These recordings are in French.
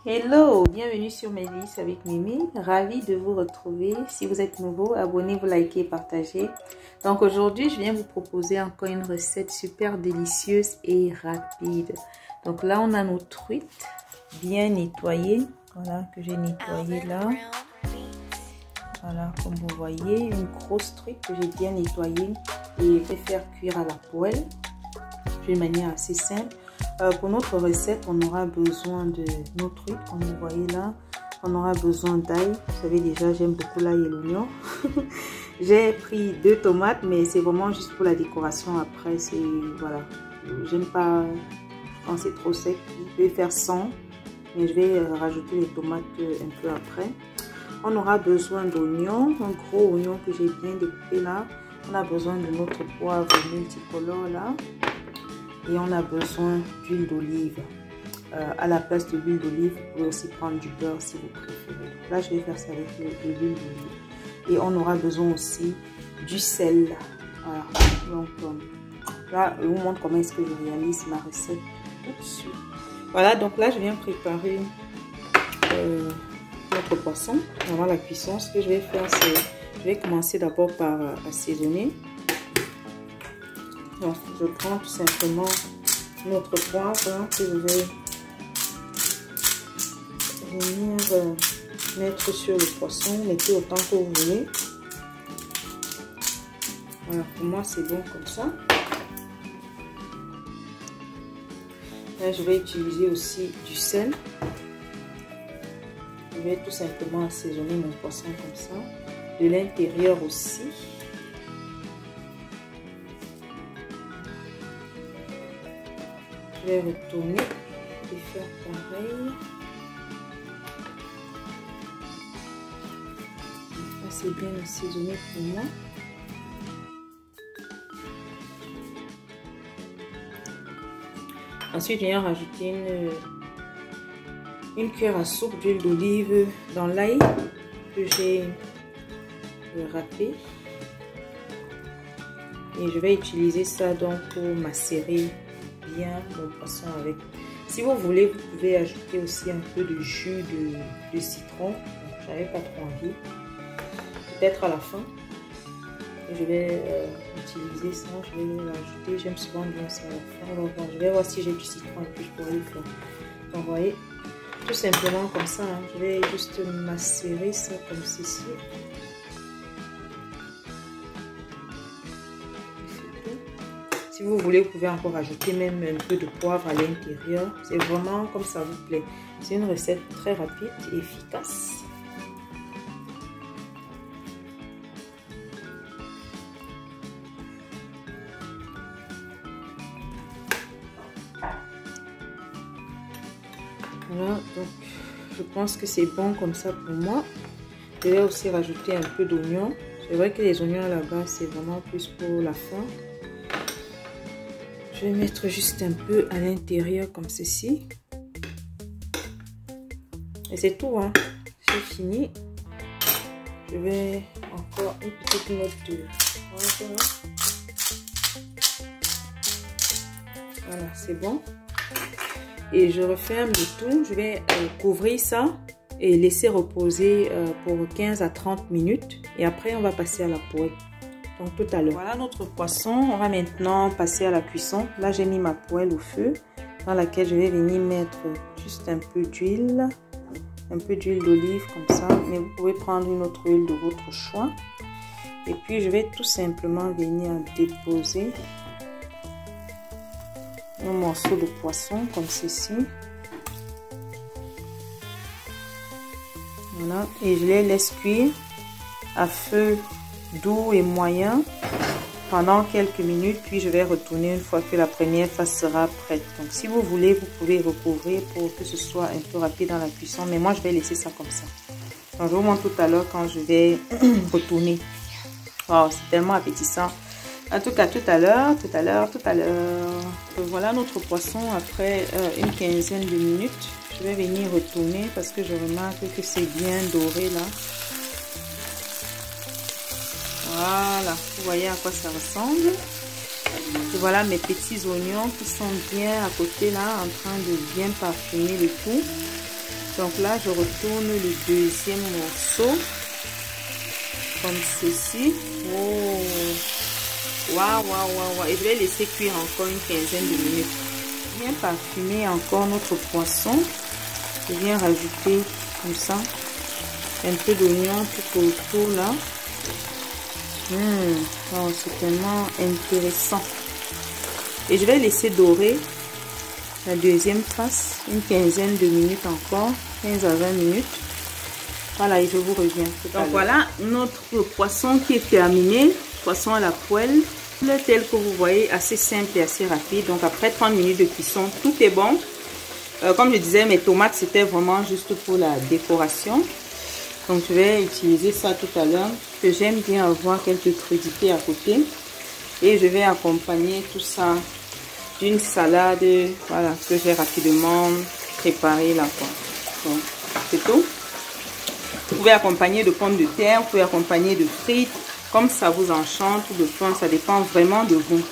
Hello, bienvenue sur Mélis avec Mimi, ravie de vous retrouver. Si vous êtes nouveau, abonnez-vous, likez, partagez. Donc aujourd'hui, je viens vous proposer encore une recette super délicieuse et rapide. Donc là, on a nos truites bien nettoyées, voilà, que j'ai nettoyé là. Voilà, comme vous voyez, une grosse truite que j'ai bien nettoyée et fait faire cuire à la poêle d'une manière assez simple. Pour notre recette, on aura besoin de nos truites, comme vous voyez là. On aura besoin d'ail. Vous savez déjà, j'aime beaucoup l'ail et l'oignon. J'ai pris 2 tomates, mais c'est vraiment juste pour la décoration. Après, c'est voilà, j'aime pas quand c'est trop sec. Je vais faire 100, mais je vais rajouter les tomates un peu après. On aura besoin d'oignons, un gros oignon que j'ai bien découpé là. On a besoin de notre poivre multicolore là. Et on a besoin d'huile d'olive. À la place de l'huile d'olive, vous pouvez aussi prendre du beurre si vous préférez. Là, je vais faire ça avec l'huile d'olive. Et on aura besoin aussi du sel. Voilà. Donc, là, je vous montre comment est-ce que je réalise ma recette tout de suite. Voilà, donc là, je viens préparer notre poisson avant la cuisson. Ce que je vais faire, c'est je vais commencer d'abord par assaisonner. Donc, je prends tout simplement notre poivre que je vais venir mettre sur le poisson. Mettez autant que vous voulez. Voilà, pour moi c'est bon comme ça. Là, je vais utiliser aussi du sel. Je vais tout simplement assaisonner mon poisson comme ça. De l'intérieur aussi. Je vais retourner et faire pareil. C'est bien assaisonné pour moi. Ensuite, je viens rajouter une cuillère à soupe d'huile d'olive dans l'ail que j'ai râpé. Et je vais utiliser ça donc pour macérer bien mon poisson avec. Si vous voulez, vous pouvez ajouter aussi un peu de jus de citron. J'avais pas trop envie. Peut-être à la fin. Et je vais utiliser ça. Je vais l'ajouter. J'aime souvent bien ça à la fin. Donc, je vais voir si j'ai du citron et puis je pourrais le faire. Donc, vous voyez, tout simplement comme ça. Hein. Je vais juste macérer ça comme ceci. Si vous voulez, vous pouvez encore ajouter même un peu de poivre à l'intérieur. C'est vraiment comme ça vous plaît. C'est une recette très rapide et efficace. Voilà, donc je pense que c'est bon comme ça pour moi. Je vais aussi rajouter un peu d'oignon. C'est vrai que les oignons à la base, c'est vraiment plus pour la fin. Je vais mettre juste un peu à l'intérieur comme ceci. Et c'est tout, hein. J'ai fini. Je vais encore une petite note de... Voilà, c'est bon. Et je referme le tout. Je vais couvrir ça et laisser reposer pour 15 à 30 minutes. Et après, on va passer à la poêle. Donc tout à l'heure. Voilà notre poisson. On va maintenant passer à la cuisson. Là, j'ai mis ma poêle au feu dans laquelle je vais venir mettre juste un peu d'huile. Un peu d'huile d'olive comme ça. Mais vous pouvez prendre une autre huile de votre choix. Et puis, je vais tout simplement venir déposer un morceau de poisson comme ceci. Voilà. Et je les laisse cuire à feu doux et moyen pendant quelques minutes, puis je vais retourner une fois que la première face sera prête. Donc si vous voulez, vous pouvez recouvrir pour que ce soit un peu rapide dans la cuisson, mais moi je vais laisser ça comme ça. Donc je vous montre tout à l'heure quand je vais retourner. Wow, c'est tellement appétissant. En tout cas, tout à l'heure. Voilà notre poisson après une quinzaine de minutes. Je vais venir retourner parce que je remarque que c'est bien doré là. Voilà, vous voyez à quoi ça ressemble. Et voilà mes petits oignons qui sont bien à côté là, en train de bien parfumer le tout. Donc là, je retourne le deuxième morceau, comme ceci. Oh! Waouh, waouh, waouh, waouh! Et je vais laisser cuire encore une quinzaine de minutes. Bien parfumer encore notre poisson. Je viens rajouter comme ça un peu d'oignon tout autour là. Oh, c'est tellement intéressant. Et je vais laisser dorer la deuxième face une quinzaine de minutes encore, 15 à 20 minutes. Voilà, et je vous reviens. Donc voilà notre poisson qui est terminé, poisson à la poêle, tel que vous voyez, assez simple et assez rapide. Donc après 30 minutes de cuisson, tout est bon. Comme je disais, mes tomates c'était vraiment juste pour la décoration. Donc je vais utiliser ça tout à l'heure, que j'aime bien avoir quelques crudités à côté. Et je vais accompagner tout ça d'une salade, voilà, que j'ai rapidement préparée là, quoi. Donc c'est tout. Vous pouvez accompagner de pommes de terre, vous pouvez accompagner de frites, comme ça vous enchante, ou de pain, ça dépend vraiment de vous.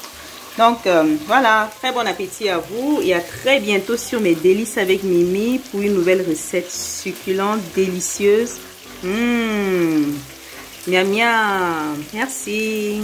Donc voilà, très bon appétit à vous et à très bientôt sur mes délices avec Mimi pour une nouvelle recette succulente, délicieuse. Miam miam, merci.